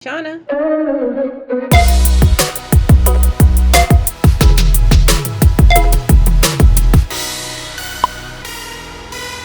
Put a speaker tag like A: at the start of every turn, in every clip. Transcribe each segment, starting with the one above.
A: Shauna.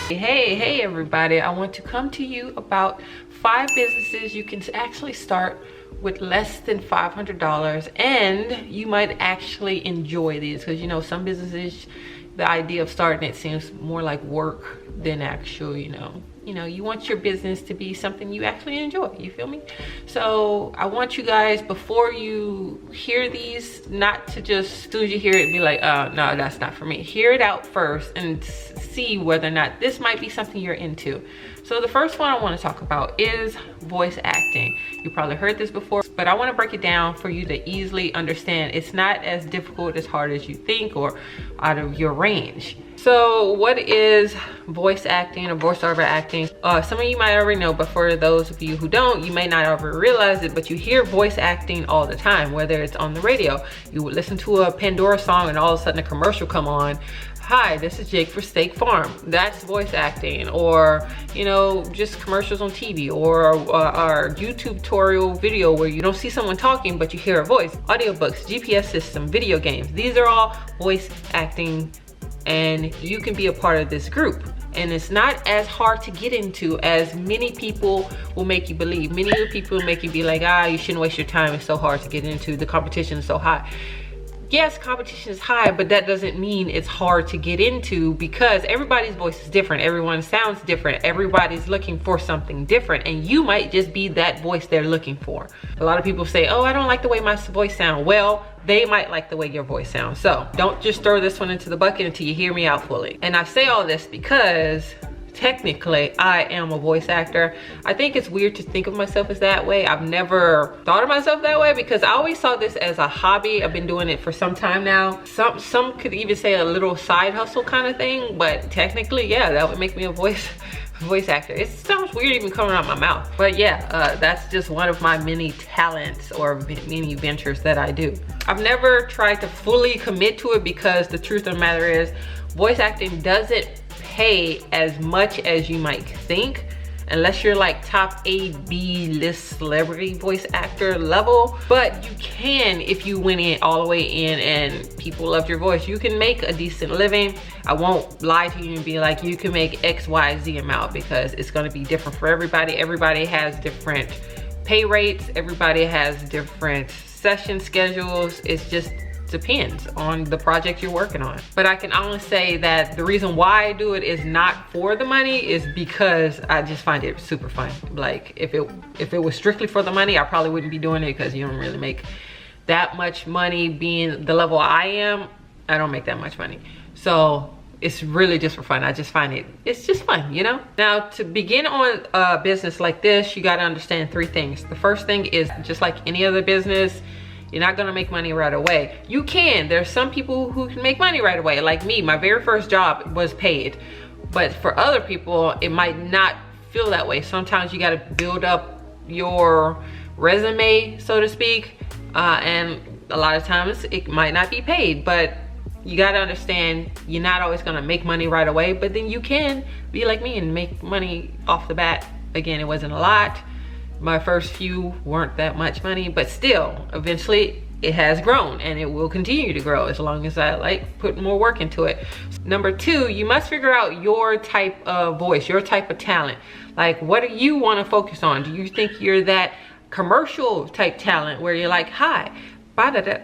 A: Hey everybody, I want to come to you about 5 businesses you can actually start with less than $500, and you might actually enjoy these, because you know some businesses, the idea of starting it seems more like work than actual, you want your business to be something you actually enjoy. You feel me? So I want you guys, before you hear these, not to just, as soon as you hear it, be like, no, that's not for me. Hear it out first and see whether or not this might be something you're into. So the first one I want to talk about is voice acting. You probably heard this before, but I want to break it down for you to easily understand. It's not as difficult, as hard as you think, or out of your range. So what is voice acting or voiceover acting? Some of you might already know, but for those of you who don't, you may not ever realize it, but you hear voice acting all the time, whether it's on the radio. You would listen to a Pandora song and all of a sudden a commercial come on. Hi, this is Jake for Steak Farm. That's voice acting. Or, just commercials on TV, or our YouTube tutorial video where you don't see someone talking, but you hear a voice. Audiobooks, GPS system, video games. These are all voice acting, and you can be a part of this group. And it's not as hard to get into as many people will make you believe. Many of the people will make you be like, you shouldn't waste your time. It's so hard to get into. The competition is so high. Yes, competition is high, but that doesn't mean it's hard to get into, because everybody's voice is different. Everyone sounds different. Everybody's looking for something different, and you might just be that voice they're looking for. A lot of people say, I don't like the way my voice sounds. Well, they might like the way your voice sounds. So don't just throw this one into the bucket until you hear me out fully. And I say all this because technically I am a voice actor. I think it's weird to think of myself as that way. I've never thought of myself that way, because I always saw this as a hobby. I've been doing it for some time now. Some could even say a little side hustle kind of thing, but technically, yeah, that would make me a voice actor. It sounds weird even coming out my mouth, but yeah, that's just one of my many talents or many ventures that I do. I've never tried to fully commit to it, because the truth of the matter is voice acting doesn't pay as much as you might think, unless you're like top A, B list celebrity voice actor level. But you can, if you went in all the way in and people loved your voice, you can make a decent living. I won't lie to you and be like you can make XYZ amount, because it's going to be different for everybody. Everybody has different pay rates. Everybody has different session schedules. It's just depends on the project you're working on. But I can only say that the reason why I do it is not for the money, is because I just find it super fun. Like if it was strictly for the money, I probably wouldn't be doing it, because you don't really make that much money. Being the level I am, I don't make that much money. So it's really just for fun. I just find it's just fun, Now, to begin on a business like this, you got to understand 3 things. The first thing is, just like any other business, you're not gonna make money right away. You can. There's some people who can make money right away. Like me, my very first job was paid. But for other people, it might not feel that way. Sometimes you gotta build up your resume, so to speak. And a lot of times it might not be paid, but you gotta understand you're not always gonna make money right away, but then you can be like me and make money off the bat. Again, it wasn't a lot. My first few weren't that much money, but still, eventually it has grown, and it will continue to grow as long as I put more work into it. Number 2, you must figure out your type of voice, your type of talent. Like, what do you want to focus on? Do you think you're that commercial type talent where you're like, hi,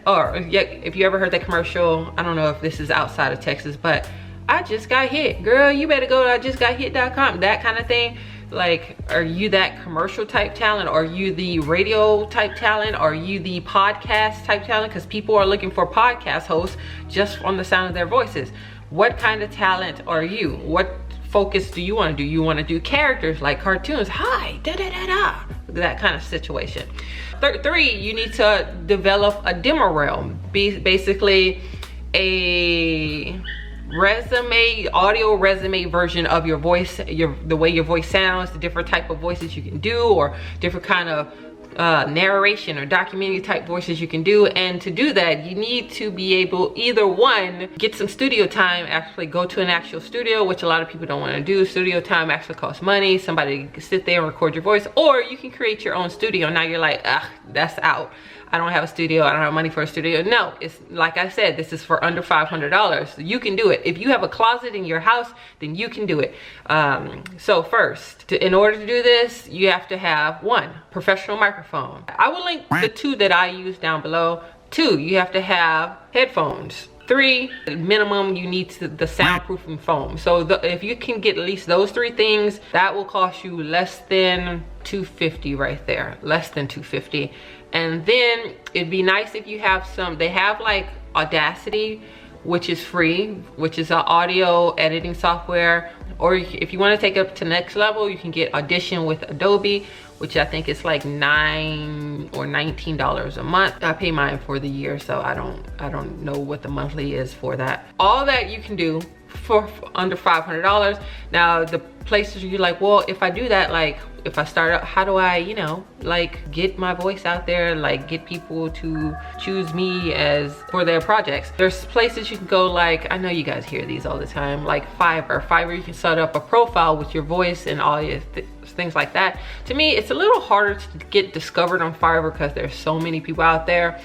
A: or if you ever heard that commercial, I don't know if this is outside of Texas, but I just got hit. Girl, you better go to IJustGotHit.com, that kind of thing. Like, are you that commercial type talent? Are you the radio type talent? Are you the podcast type talent? Because people are looking for podcast hosts just on the sound of their voices. What kind of talent are you? What focus do you want to do? You want to do characters like cartoons? Hi, da-da-da-da. That kind of situation. 3, you need to develop a demo reel. Basically a audio resume version of your voice, the way your voice sounds, the different type of voices you can do, or different kind of narration or documentary type voices you can do. And to do that, you need to be able, either one, get some studio time, actually go to an actual studio, which a lot of people don't want to do. Studio time actually costs money. Somebody can sit there and record your voice, or you can create your own studio. Now you're like, that's out. I don't have a studio, I don't have money for a studio. No, it's like I said, this is for under $500. You can do it. If you have a closet in your house, then you can do it. So first, in order to do this, you have to have 1, professional microphone. I will link the 2 that I use down below. 2, you have to have headphones. 3, minimum, you need the soundproofing foam. So if you can get at least those 3 things, that will cost you less than $250 right there, less than $250. And then it'd be nice if you have some, they have like Audacity, which is free, which is an audio editing software. Or if you want to take it up to the next level, you can get Audition with Adobe, which I think is like $9 or $19 a month. I pay mine for the year, so I don't know what the monthly is for that. All that you can do for under $500. Now the places you're like, well, if I do that, like if I start out, how do I, you know, like get my voice out there, like get people to choose me as for their projects? There's places you can go, like, I know you guys hear these all the time, like Fiverr. You can set up a profile with your voice and all your things like that. To me, it's a little harder to get discovered on Fiverr because there's so many people out there.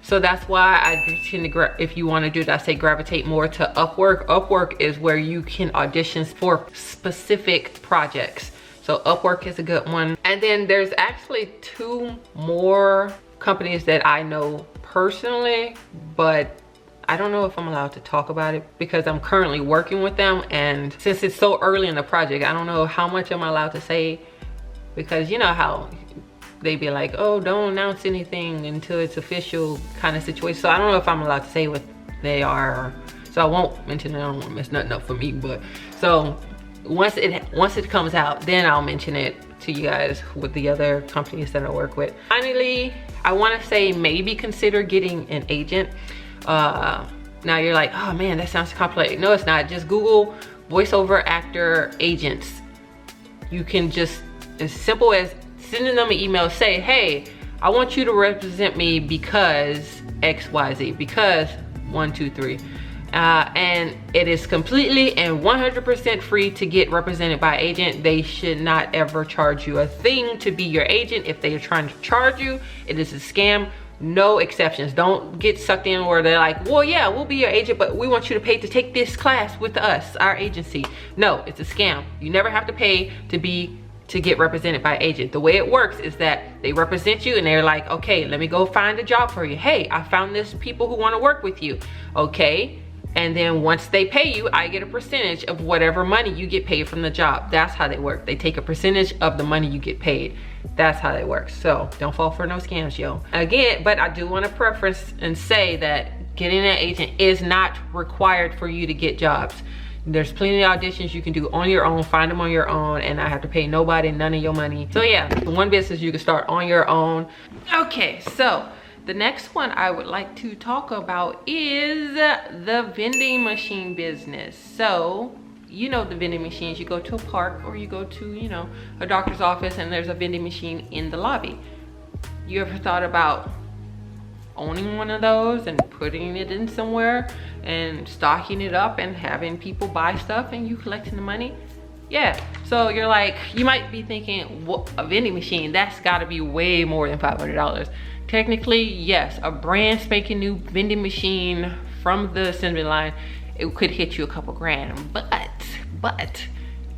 A: So that's why I tend to, if you want to do that, I say gravitate more to Upwork. Upwork is where you can audition for specific projects. So Upwork is a good one. And then there's actually 2 more companies that I know personally, but I don't know if I'm allowed to talk about it because I'm currently working with them. And since it's so early in the project, I don't know how much I'm allowed to say, because you know how they be like, oh, don't announce anything until it's official kind of situation. So I don't know if I'm allowed to say what they are. So I won't mention it. I don't want to mess nothing up for me. But so once it comes out, then I'll mention it to you guys with the other companies that I work with. Finally, I want to say maybe consider getting an agent. Now you're like, oh man, that sounds complicated. No, it's not. Just Google voiceover actor agents. You can just, as simple as sending them an email, say, hey, I want you to represent me because XYZ, because 1, 2, 3. And it is completely and 100% free to get represented by agent. They should not ever charge you a thing to be your agent. If they are trying to charge you, it is a scam. No exceptions. Don't get sucked in where they're like, well, yeah, we'll be your agent, but we want you to pay to take this class with us, our agency. No, it's a scam. You never have to pay to get represented by agent. The way it works is that they represent you and they're like, okay, let me go find a job for you. Hey, I found this people who want to work with you. Okay. And then once they pay you, I get a percentage of whatever money you get paid from the job. That's how they work. They take a percentage of the money you get paid. That's how they work. So don't fall for no scams, yo. Again, but I do want to preface and say that getting an agent is not required for you to get jobs. There's plenty of auditions you can do on your own, find them on your own, and not have to pay nobody none of your money. So yeah, one business you can start on your own. Okay, so the next one I would like to talk about is the vending machine business. So, you know the vending machines, you go to a park or you go to, you know, a doctor's office and there's a vending machine in the lobby. You ever thought about owning one of those and putting it in somewhere and stocking it up and having people buy stuff and you collecting the money? Yeah, so you're like, you might be thinking, well, a vending machine, that's gotta be way more than $500. Technically, yes, a brand spanking new vending machine from the assembly line, it could hit you a couple grand,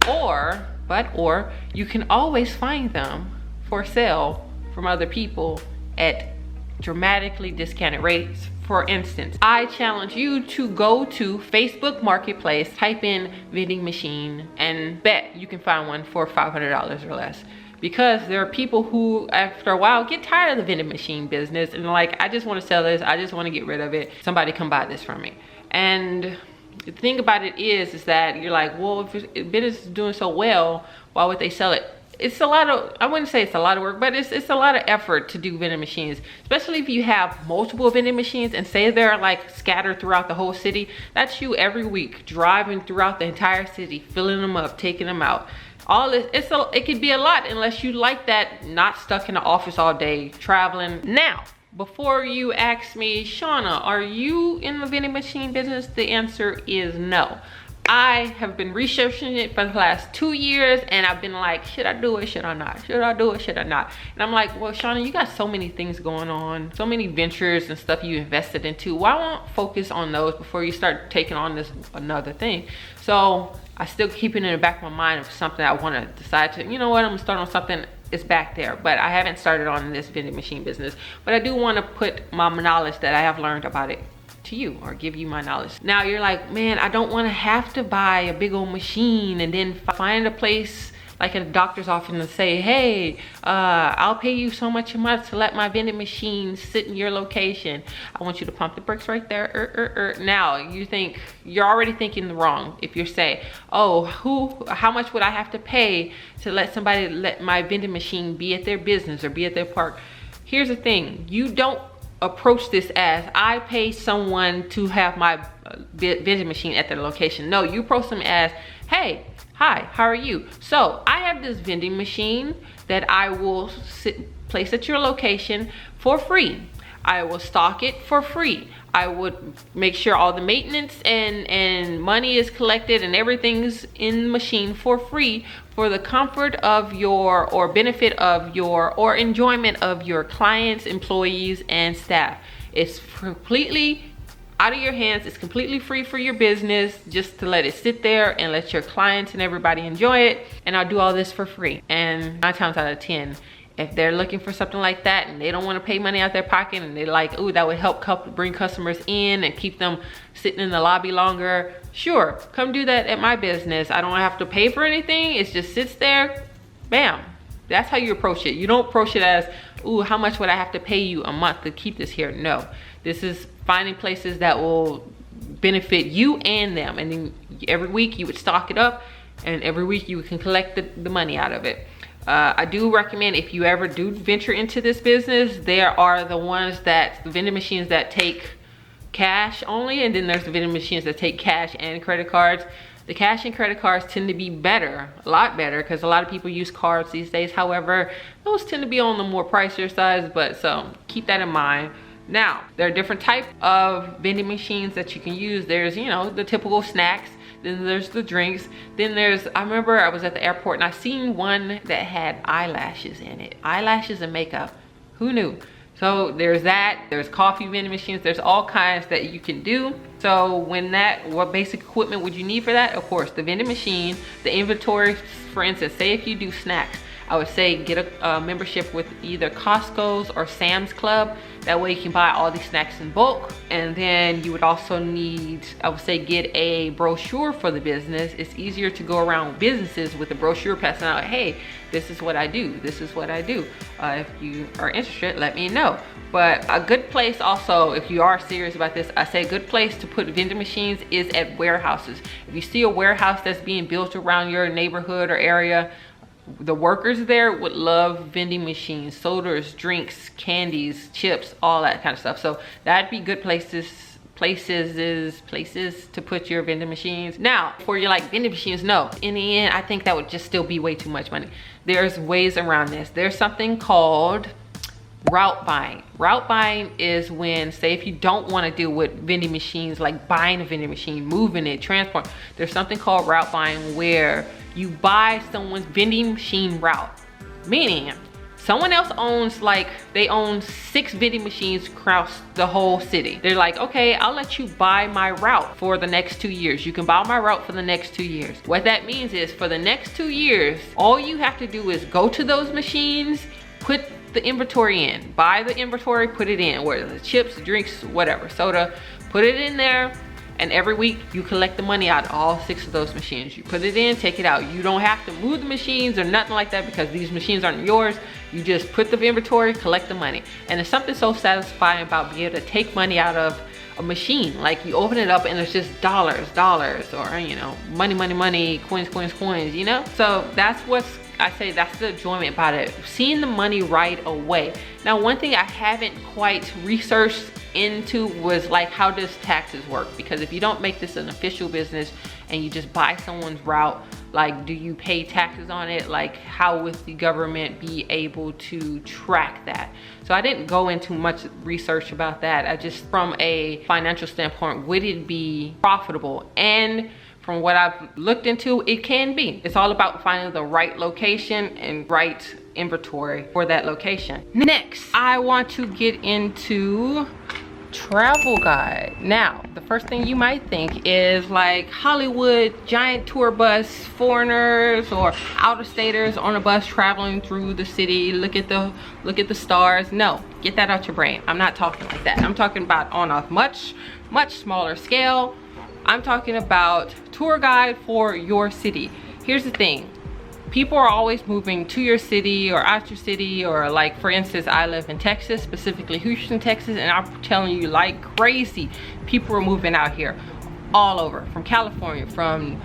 A: or you can always find them for sale from other people at dramatically discounted rates. For instance, I challenge you to go to Facebook Marketplace, type in vending machine, and bet you can find one for $500 or less. Because there are people who, after a while, get tired of the vending machine business and like, I just want to sell this, I just want to get rid of it. Somebody come buy this from me. And the thing about it is that you're like, well, if business is doing so well, why would they sell it? It's a lot of, I wouldn't say it's a lot of work, but it's a lot of effort to do vending machines, especially if you have multiple vending machines and say they're like scattered throughout the whole city. That's you every week driving throughout the entire city, filling them up, taking them out. all this, it could be a lot unless you like that, not stuck in the office all day traveling. Now, before you ask me, Shauna, are you in the vending machine business? The answer is no. I have been researching it for the last 2 years, and I've been like, should I do it? Should I not? Should I do it? Should I not? And I'm like, well, Shauna, you got so many things going on, so many ventures and stuff you invested into. Why won't focus on those before you start taking on this another thing? So I still keep it in the back of my mind of something I want to decide to, you know what, I'm gonna start on something. It's back there, but I haven't started on this vending machine business. But I do want to put my knowledge that I have learned about it to you, or give you my knowledge. Now you're like, man, I don't want to have to buy a big old machine and then find a place like at a doctor's office and say, hey, I'll pay you so much a month to let my vending machine sit in your location. I want you to pump the brakes right there. Now you're already thinking wrong if you're saying, oh, how much would I have to pay to let somebody let my vending machine be at their business or be at their park? Here's the thing, you don't approach this as I pay someone to have my vending machine at their location. No, you approach them as, hey, hi, how are you? So I have this vending machine that I will place at your location for free. I will stock it for free. I would make sure all the maintenance and money is collected and everything's in the machine for free for the comfort of your, or benefit of your, or enjoyment of your clients, employees, and staff. It's completely out of your hands. It's completely free for your business, just to let it sit there and let your clients and everybody enjoy it. And I'll do all this for free. And 9 times out of 10, if they're looking for something like that and they don't want to pay money out their pocket and they're like, ooh, that would help bring customers in and keep them sitting in the lobby longer, sure, come do that at my business. I don't have to pay for anything. It just sits there, bam. That's how you approach it. You don't approach it as, ooh, how much would I have to pay you a month to keep this here? No, this is finding places that will benefit you and them. And then every week you would stock it up, and every week you can collect the money out of it. I do recommend, if you ever do venture into this business, there are the vending machines that take cash only, and then there's the vending machines that take cash and credit cards. The cash and credit cards tend to be better, a lot better, because a lot of people use cards these days. However, those tend to be on the more pricier sides, but so keep that in mind. Now, there are different types of vending machines that you can use. There's, you know, the typical snacks. Then there's the drinks. Then there's, I remember I was at the airport and I seen one that had eyelashes in it. Eyelashes and makeup. Who knew? So there's that. There's coffee vending machines. There's all kinds that you can do. So what basic equipment would you need for that? Of course, the vending machine, the inventory. For instance, say if you do snacks, I would say get a membership with either Costco's or Sam's Club. That way you can buy all these snacks in bulk. And then you would also need, I would say, get a brochure for the business. It's easier to go around businesses with a brochure passing out, hey, this is what I do. This is what I do. If you are interested, let me know. But a good place also, if you are serious about this, I say a good place to put vending machines is at warehouses. If you see a warehouse that's being built around your neighborhood or area, the workers there would love vending machines, sodas, drinks, candies, chips, all that kind of stuff. So that'd be good places to put your vending machines. Now, before you're like, vending machines, no. In the end, I think that would just still be way too much money. There's ways around this. There's something called route buying. Route buying is when, say if you don't want to deal with vending machines, like buying a vending machine, moving it, transport, there's something called route buying where you buy someone's vending machine route. Meaning, someone else owns, like, they own 6 vending machines across the whole city. They're like, okay, I'll let you buy my route for the next 2 years. You can buy my route for the next 2 years. What that means is for the next 2 years, all you have to do is go to those machines, put the inventory in, buy the inventory, put it in, whether the chips, drinks, whatever, soda, put it in there. And every week you collect the money out of all 6 of those machines. You put it in, take it out. You don't have to move the machines or nothing like that because these machines aren't yours. You just put the inventory, collect the money. And there's something so satisfying about being able to take money out of a machine. Like you open it up and there's just dollars, or, you know, money, coins, you know? So that's I say that's the enjoyment about it. Seeing the money right away. Now, one thing I haven't quite researched into was like, how does taxes work? Because if you don't make this an official business and you just buy someone's route, Like, do you pay taxes on it? Like, how would the government be able to track that? So I didn't go into much research about that. I just, from a financial standpoint, would it be profitable? And from what I've looked into, it can be. It's all about finding the right location and right inventory for that location. Next, I want to get into travel guide. Now, the first thing you might think is like Hollywood giant tour bus, foreigners or out-of-staters on a bus traveling through the city. Look at the stars. No, get that out your brain. I'm not talking like that. I'm talking about on a much smaller scale. I'm talking about tour guide for your city. Here's the thing. People are always moving to your city or out your city, or like, for instance, I live in Texas, specifically Houston, Texas, and I'm telling you, like crazy, people are moving out here all over, from California, from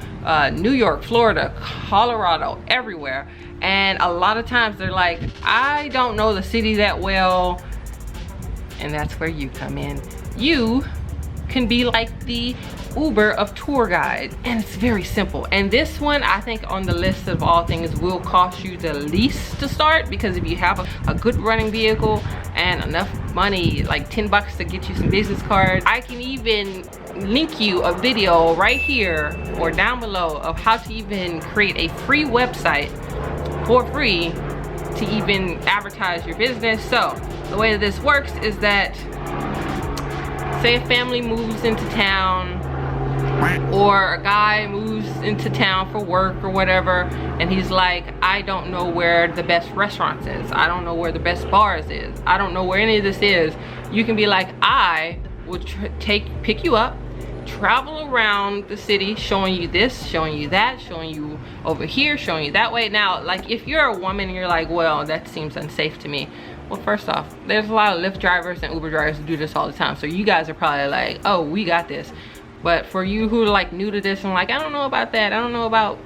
A: New York, Florida, Colorado, everywhere. And a lot of times they're like, I don't know the city that well. And that's where you come in. You can be like the Uber of tour guide, and it's very simple. And this one, I think, on the list of all things, will cost you the least to start, because if you have a good running vehicle and enough money, like 10 bucks to get you some business cards, I can even link you a video right here or down below of how to even create a free website for free to even advertise your business. So the way that this works is that, say a family moves into town, or a guy moves into town for work or whatever, and he's like, I don't know where the best restaurants is, I don't know where the best bars is, I don't know where any of this is. You can be like, I will pick you up, travel around the city, showing you this, showing you that, showing you over here, showing you that way. Now, like, if you're a woman and you're like, well, that seems unsafe to me. Well, first off, there's a lot of Lyft drivers and Uber drivers who do this all the time. So you guys are probably like, oh, we got this. But for you who are like new to this and like, I don't know about that, I don't know about,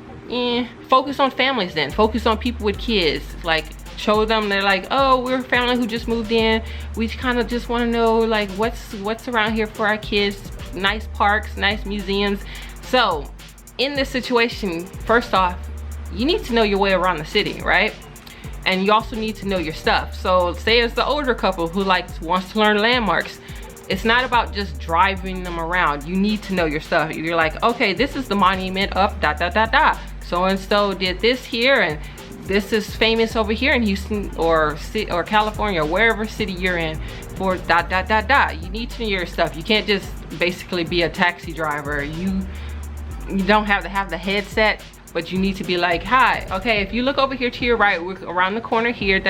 A: focus on families then. Focus on people with kids. Like, show them, they're like, oh, we're a family who just moved in. We kind of just want to know like what's around here for our kids. Nice parks, nice museums. So in this situation, first off, you need to know your way around the city, right? And you also need to know your stuff. So say it's the older couple who wants to learn landmarks. It's not about just driving them around. You need to know your stuff. You're like, okay, this is the monument of so and so did this here, and this is famous over here in Houston or California, or wherever city you're in for You need to know your stuff. You can't just basically be a taxi driver. You don't have to have the headset, but you need to be like, hi, okay, if you look over here to your right, we're around the corner here,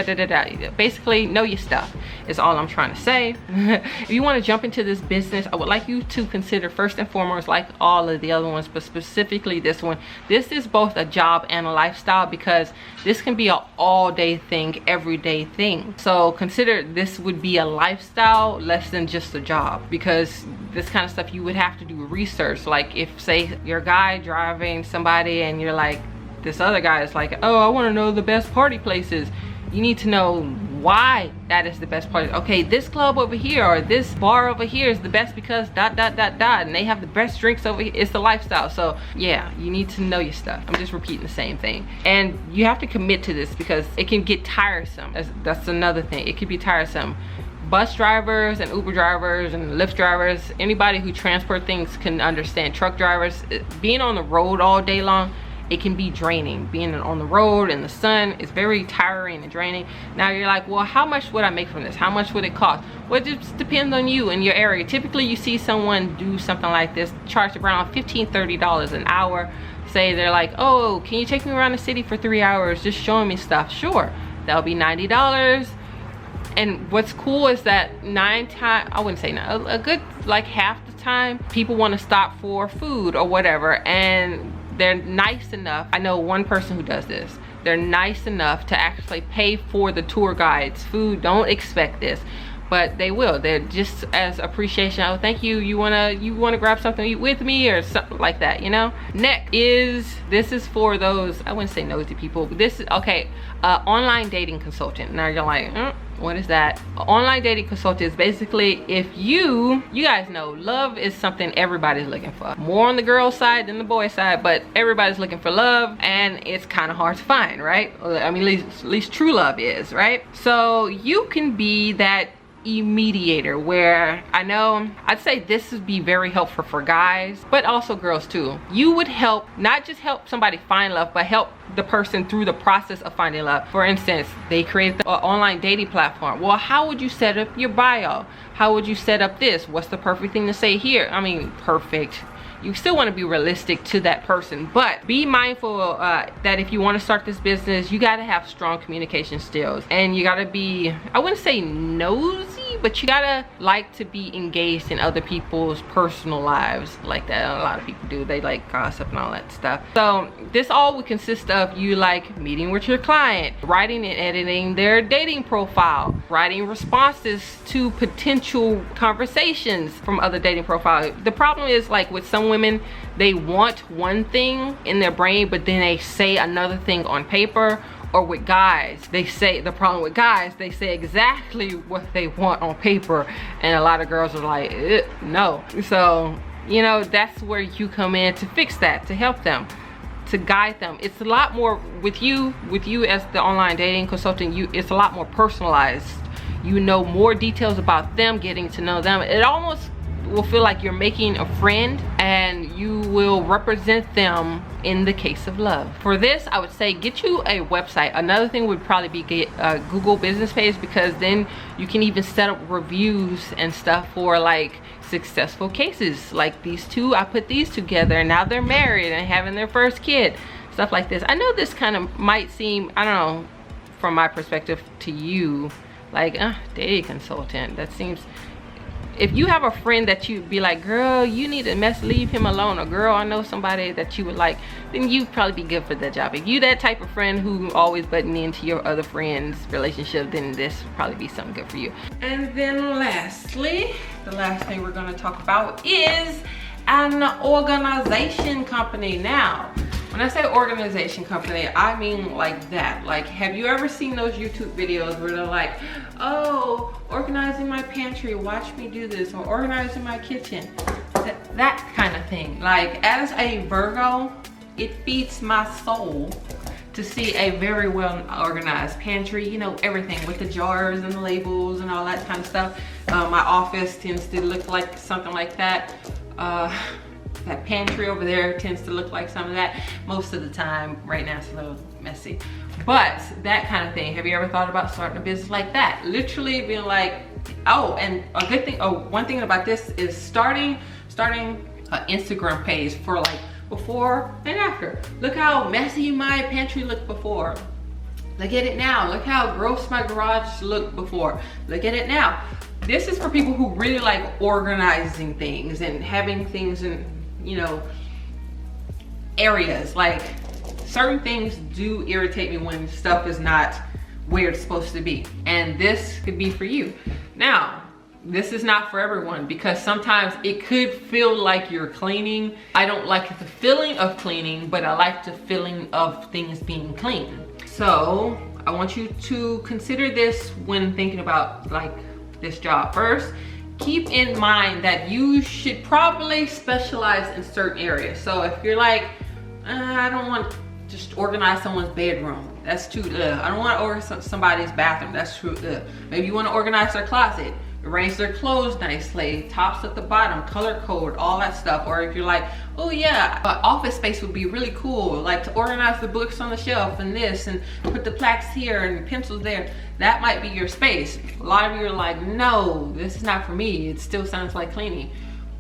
A: Basically, know your stuff is all I'm trying to say. If you want to jump into this business, I would like you to consider, first and foremost, like all of the other ones, but specifically this one, this is both a job and a lifestyle, because this can be an all-day thing, everyday thing. So consider this would be a lifestyle less than just a job, because this kind of stuff you would have to do research. Like, if say you're a guy driving somebody and you're like, this other guy is like, oh, I want to know the best party places. You need to know why that is the best party. Okay, this club over here or this bar over here is the best because ... and they have the best drinks over here. It's the lifestyle. So yeah, you need to know your stuff. I'm just repeating the same thing, and you have to commit to this because it can get tiresome. That's another thing. It can be tiresome. Bus drivers and Uber drivers and Lyft drivers, anybody who transport things can understand. Truck drivers, being on the road all day long, it can be draining. Being on the road in the sun is very tiring and draining. Now you're like, well, how much would I make from this? How much would it cost? Well, it just depends on you and your area. Typically you see someone do something like this, charge around $15–30 an hour. Say they're like, oh, can you take me around the city for 3 hours just showing me stuff? Sure, that'll be $90. And what's cool is that I wouldn't say a good like half the time, people want to stop for food or whatever, and they're nice enough. I know one person who does this. They're nice enough to actually pay for the tour guide's food. Don't expect this, but they will. They're just as appreciation. Oh, thank you. You wanna grab something to eat with me or something like that, you know? Next this is for those, I wouldn't say nosy people, but this is, okay, online dating consultant. Now you're like, what is that? Online dating consultant is basically, if you guys know, love is something everybody's looking for. More on the girl side than the boy side, but everybody's looking for love, and it's kind of hard to find, right? I mean, at least true love is, right? So you can be that mediator, where I know I'd say this would be very helpful for guys, but also girls too. You would help, not just help somebody find love, but help the person through the process of finding love. For instance, they created the online dating platform. Well, how would you set up your bio? How would you set up this? What's the perfect thing to say here? I mean, perfect. You still want to be realistic to that person, but be mindful that if you want to start this business, you got to have strong communication skills, and you got to be, I wouldn't say nosy, but you got to like to be engaged in other people's personal lives like that. A lot of people do. They like gossip and all that stuff. So this all would consist of you like meeting with your client, writing and editing their dating profile, writing responses to potential conversations from other dating profiles. The problem is, like with some women, they want one thing in their brain, but then they say another thing on paper. Or with guys, they say, the problem with guys, they say exactly what they want on paper, and a lot of girls are like, no. So, you know, that's where you come in to fix that, to help them, to guide them. It's a lot more with you as the online dating consultant. It's a lot more personalized. You know more details about them, getting to know them. It almost will feel like you're making a friend, and you will represent them in the case of love. For this, I would say get you a website. Another thing would probably be get a Google business page, because then you can even set up reviews and stuff for like successful cases. Like these two, I put these together and now they're married and having their first kid, stuff like this. I know this kind of might seem, I don't know, from my perspective to you, like dating consultant, that seems, if you have a friend that you'd be like, girl, you need to leave him alone, or girl, I know somebody that you would like, then you'd probably be good for that job. If you that type of friend who always butting into your other friends' relationship, then this would probably be something good for you. And then lastly, the last thing we're going to talk about is an organization company. Now, when I say organization company, I mean like that. Like, have you ever seen those YouTube videos where they're like, oh, organizing my pantry, watch me do this, or organizing my kitchen, that kind of thing. Like, as a Virgo, it feeds my soul to see a very well organized pantry, you know, everything with the jars and the labels and all that kind of stuff. My office tends to look like something like that. That pantry over there tends to look like some of that. Most of the time, right now it's a little messy, but that kind of thing. Have you ever thought about starting a business like that? Literally being like, oh, and a good thing, one thing about this is starting an Instagram page for like before and after. Look how messy my pantry looked before. Look at it now. Look how gross my garage looked before. Look at it now. This is for people who really like organizing things and having things in, you know, areas. Like, certain things do irritate me when stuff is not where it's supposed to be, and this could be for you. Now, this is not for everyone, because sometimes it could feel like you're cleaning. I don't like the feeling of cleaning, but I like the feeling of things being clean. So I want you to consider this when thinking about like this job. First, keep in mind that you should probably specialize in certain areas. So if you're like, I don't want to just organize someone's bedroom, that's too I don't want to organize somebody's bathroom, that's too maybe you want to organize their closet, arrange their clothes nicely, tops at the bottom, color code, all that stuff. Or if you're like, oh yeah, office space would be really cool, like to organize the books on the shelf and this, and put the plaques here and pencils there, that might be your space. A lot of you are like, no, this is not for me, it still sounds like cleaning.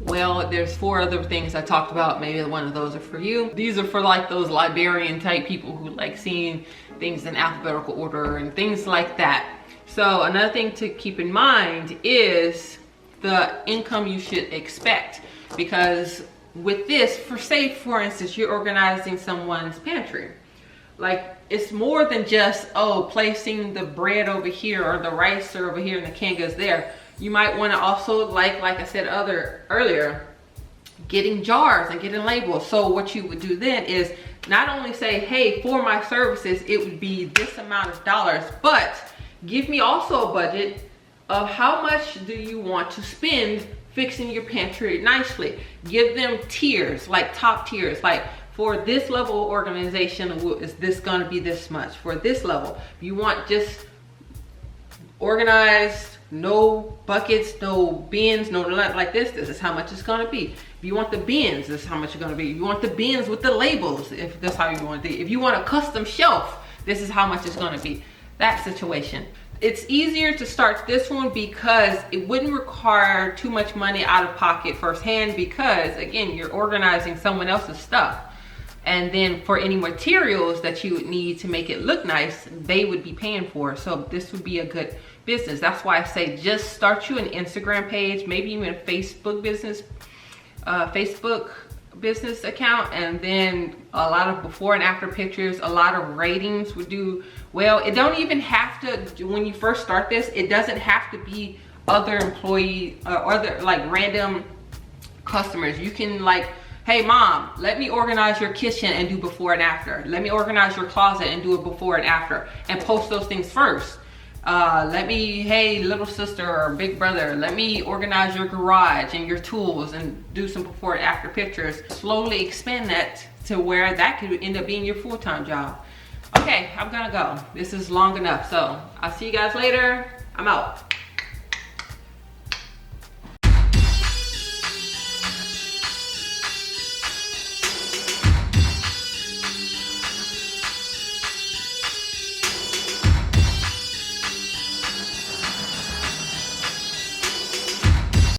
A: Well, there's 4 other things I talked about. Maybe one of those are for you. These are for like those librarian type people who like seeing things in alphabetical order and things like that. So another thing to keep in mind is the income you should expect, because with this, for instance, you're organizing someone's pantry. Like, it's more than just, oh, placing the bread over here or the rice over here and the canned goods there. You might want to also, like I said earlier, getting jars and getting labels. So what you would do then is not only say, hey, for my services, it would be this amount of dollars, but give me also a budget of how much do you want to spend fixing your pantry nicely. Give them tiers, like top tiers, like for this level of organization, is this gonna be this much? For this level, you want just organized, no buckets, no bins, no like this is how much it's gonna be. If you want the bins, this is how much it's gonna be. If you want the bins with the labels, if that's how you want it. If you want a custom shelf, this is how much it's gonna be. That situation. It's easier to start this one because it wouldn't require too much money out of pocket firsthand, because again, you're organizing someone else's stuff. And then for any materials that you would need to make it look nice, they would be paying for. So this would be a good business. That's why I say just start you an Instagram page, maybe even a Facebook business account, and then a lot of before and after pictures, a lot of ratings would do well. It don't even have to, when you first start this, it doesn't have to be other employee or other like random customers. You can like, hey mom, let me organize your kitchen and do before and after. Let me organize your closet and do it before and after, and post those things first. Hey little sister or big brother, let me organize your garage and your tools and do some before and after pictures. Slowly expand that to where that could end up being your full-time job. Okay, I'm gonna go. This is long enough, so I'll see you guys later. I'm out.